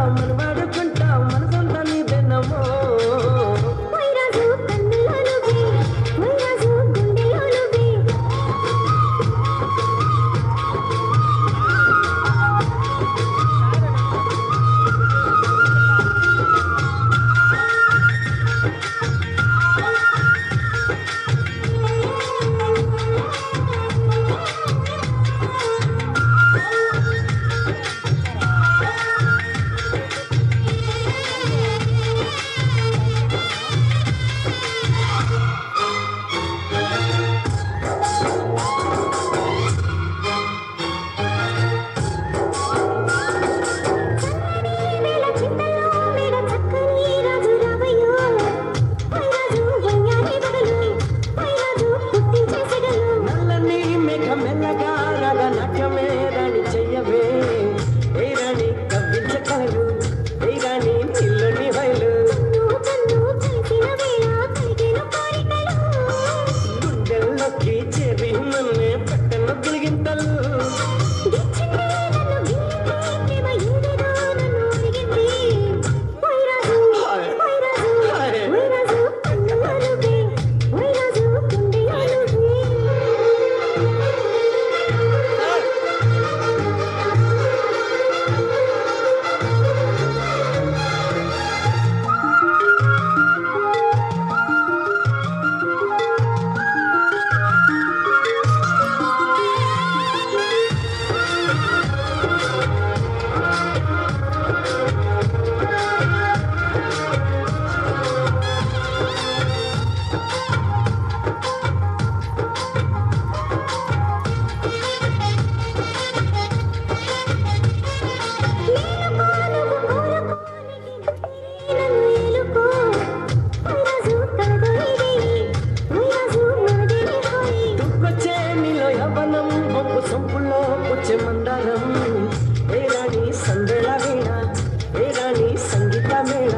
మనం వాడుకుంటాం మనసంతా నీదేనమ్మో వైరాజు కన్నుల్లో నువ్వే వైరాజు గుండెల్లో నువ్వే వేళ చింతల్లో మేడ చక్కని రాజు రావయ్యో వైరాజు వయ్యారి బదులు వైరాజు పుట్టించే సెగలు నల్లని మేఘ మెల్లగా రాగా నాట్యమే రాణి చెయ్యవే ఏ రాణి కవ్వించగలరు ఏ రాణి నిల్లుని వైలు కన్ను కన్ను కలిసిన వేళ కలిగిన కోరికలు గుండెల్లోకి చేరి నన్నే పెట్టను గిలిగింతలు గిచ్చింది నన్ను గిల్లింది ప్రేమ ఏదేదో నన్ను అడిగింది వైరాజు వైరాజు వైరాజు కన్నుల్లో నువ్వే వైరాజు గుండెల్లో నువ్వే తుక్కొచ్చే నీలో యవ్వనం బొంపు సొంపుల్లో పుచ్చే మందారం ఏ రాణి సందేళ వీణ ఏ రాణి సంగీత మేళ